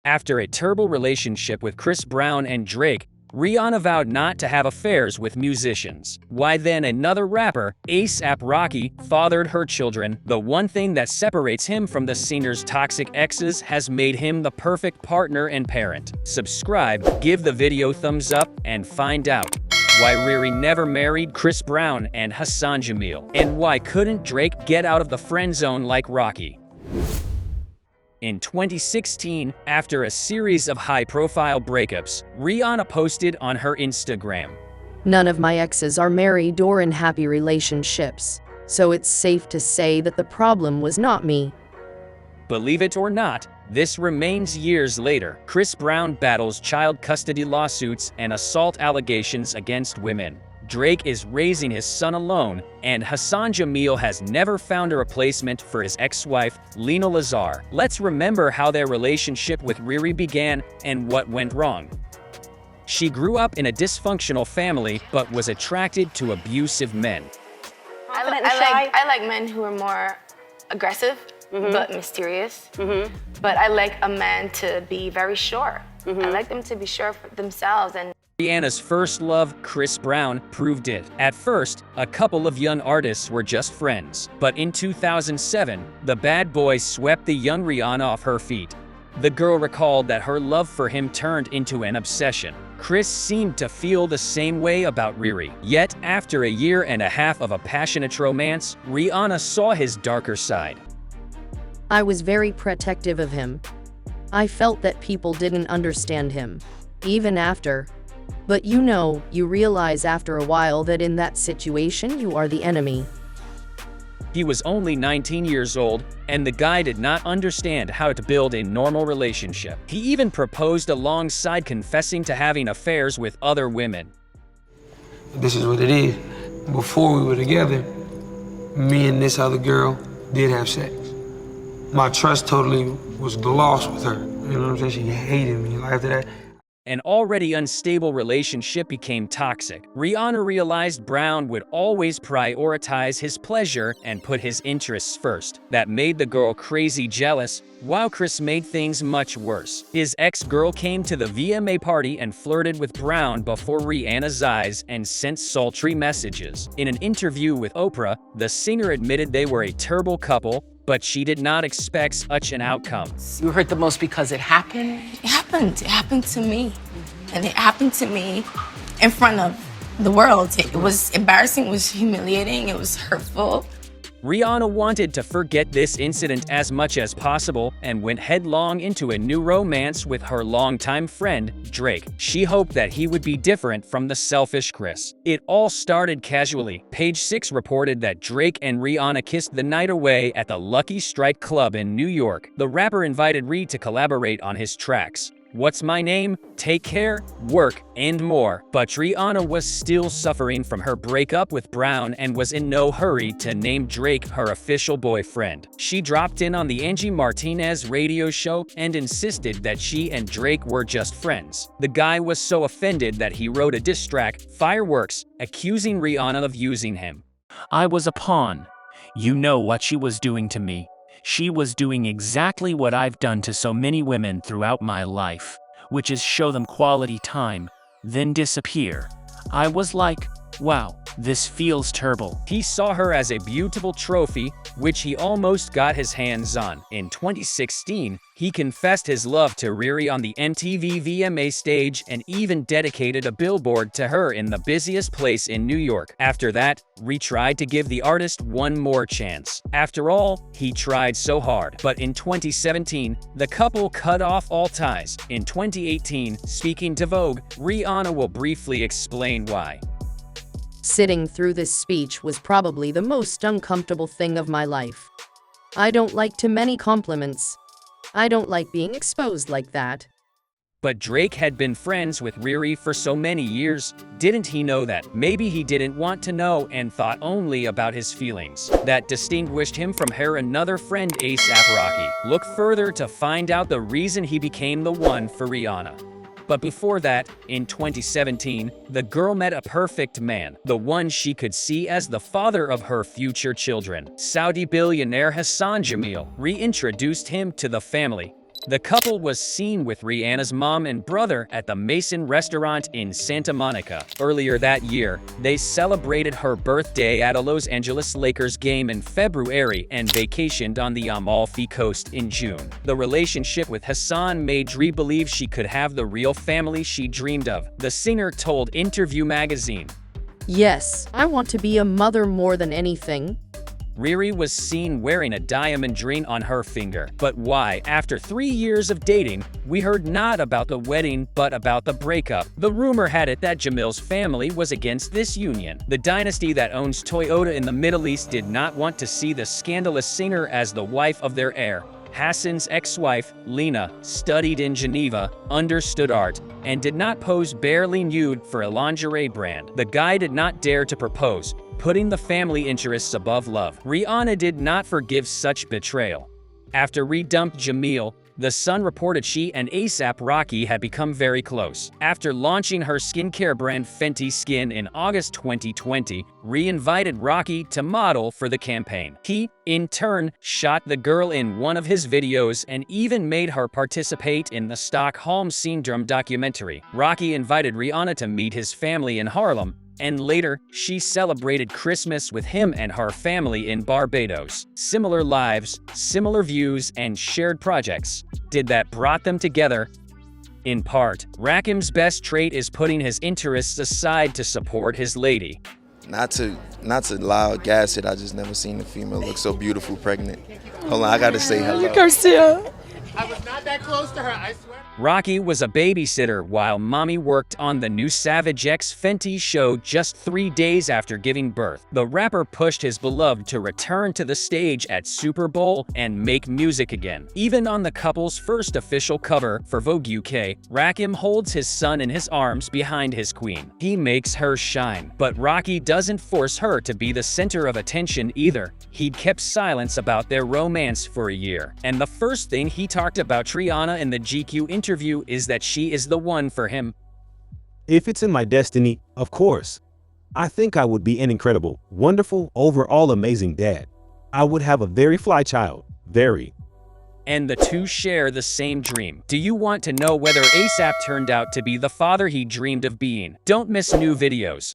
After a terrible relationship with Chris Brown and Drake, Rihanna vowed not to have affairs with musicians. Why then another rapper, A$AP Rocky, fathered her children. The one thing that separates him from the singer's toxic exes has made him the perfect partner and parent. Subscribe, give the video thumbs up, and find out why Riri never married Chris Brown and Hassan Jameel, and why couldn't Drake get out of the friend zone like Rocky. In 2016, after a series of high-profile breakups, Rihanna posted on her Instagram, "None of my exes are married or in happy relationships, so it's safe to say that the problem was not me." Believe it or not, this remains years later. Chris Brown battles child custody lawsuits and assault allegations against women. Drake is raising his son alone, and Hassan Jameel has never found a replacement for his ex-wife, Lena Lazar. Let's remember how their relationship with Riri began and what went wrong. She grew up in a dysfunctional family, but was attracted to abusive men. I like men who are more aggressive, but mysterious. But I like a man to be very sure. I like them to be sure for themselves. And Rihanna's first love, Chris Brown, proved it. At first, a couple of young artists were just friends. But in 2007, the bad boy swept the young Rihanna off her feet. The girl recalled that her love for him turned into an obsession. Chris seemed to feel the same way about Riri. Yet, after a year and a half of a passionate romance, Rihanna saw his darker side. "I was very protective of him. I felt that people didn't understand him, even after. But you realize after a while that in that situation you are the enemy." He was only 19 years old, and the guy did not understand how to build a normal relationship. He even proposed alongside confessing to having affairs with other women. This is what it is. Before we were together, me and this other girl did have sex. My trust totally was lost with her. You know what I'm saying? She hated me. Like after that, An already unstable relationship became toxic. Rihanna realized Brown would always prioritize his pleasure and put his interests first. That made the girl crazy jealous, while Chris made things much worse. His ex-girl came to the VMA party and flirted with Brown before Rihanna's eyes and sent sultry messages. In an interview with Oprah, the singer admitted they were a terrible couple, but she did not expect such an outcome. You hurt the most because it happened? it happened. It happened to me. And it happened to me in front of the world. It was embarrassing, it was humiliating, it was hurtful. Rihanna wanted to forget this incident as much as possible and went headlong into a new romance with her longtime friend, Drake. She hoped that he would be different from the selfish Chris. It all started casually. Page 6 reported that Drake and Rihanna kissed the night away at the Lucky Strike Club in New York. The rapper invited Riri to collaborate on his tracks, What's My Name, Take Care, Work, and more. But Rihanna was still suffering from her breakup with Brown and was in no hurry to name Drake her official boyfriend. She dropped in on the Angie Martinez radio show and insisted that she and Drake were just friends. The guy was so offended that he wrote a diss track, Fireworks, accusing Rihanna of using him. "I was a pawn. You know what she was doing to me. She was doing exactly what I've done to so many women throughout my life, which is show them quality time, then disappear. I was like, wow, this feels terrible." He saw her as a beautiful trophy, which he almost got his hands on. In 2016, he confessed his love to Riri on the MTV VMA stage and even dedicated a billboard to her in the busiest place in New York. After that, Riri tried to give the artist one more chance. After all, he tried so hard. But in 2017, the couple cut off all ties. In 2018, speaking to Vogue, Rihanna will briefly explain why. Sitting through this speech was probably the most uncomfortable thing of my life. I don't like too many compliments. I don't like being exposed like that. But Drake had been friends with Riri for so many years. Didn't he know that? Maybe he didn't want to know and thought only about his feelings. That distinguished him from her another friend, A$AP Rocky. Look further to find out the reason he became the one for Rihanna. But before that, in 2017, the girl met a perfect man, the one she could see as the father of her future children. Saudi billionaire Hassan Jameel reintroduced him to the family. The couple was seen with Rihanna's mom and brother at the Mason restaurant in Santa Monica. Earlier that year, they celebrated her birthday at a Los Angeles Lakers game in February and vacationed on the Amalfi Coast in June. The relationship with Hassan made Riri believe she could have the real family she dreamed of, the singer told Interview magazine. Yes, I want to be a mother more than anything. Riri was seen wearing a diamond ring on her finger. But why, after 3 years of dating, we heard not about the wedding but about the breakup? The rumor had it that Jameel's family was against this union. The dynasty that owns Toyota in the Middle East did not want to see the scandalous singer as the wife of their heir. Hassan's ex-wife, Lena, studied in Geneva, understood art, and did not pose barely nude for a lingerie brand. The guy did not dare to propose, putting the family interests above love. Rihanna did not forgive such betrayal. After Riri dumped Jameel, The Sun reported she and ASAP Rocky had become very close. After launching her skincare brand Fenty Skin in August 2020, Riri invited Rocky to model for the campaign. He, in turn, shot the girl in one of his videos and even made her participate in the Stockholm Syndrome documentary. Rocky invited Rihanna to meet his family in Harlem, and later, she celebrated Christmas with him and her family in Barbados. Similar lives, similar views, and shared projects. Did that brought them together? In part, Rakim's best trait is putting his interests aside to support his lady. Not to lie or gas it, I just never seen a female look so beautiful pregnant. Hold on, I gotta say hello. Garcia. I was not that close to her, I swear. Rocky was a babysitter while mommy worked on the new Savage X Fenty show just 3 days after giving birth. The rapper pushed his beloved to return to the stage at Super Bowl and make music again. Even on the couple's first official cover for Vogue UK, Rakim holds his son in his arms behind his queen. He makes her shine, but Rocky doesn't force her to be the center of attention either. He'd kept silence about their romance for a year, and the first thing he talked about Rihanna in the GQ interview is that she is the one for him. If it's in my destiny, of course. I think I would be an incredible, wonderful, overall amazing dad. I would have a very fly child, very. And the two share the same dream. Do you want to know whether ASAP turned out to be the father he dreamed of being? Don't miss new videos.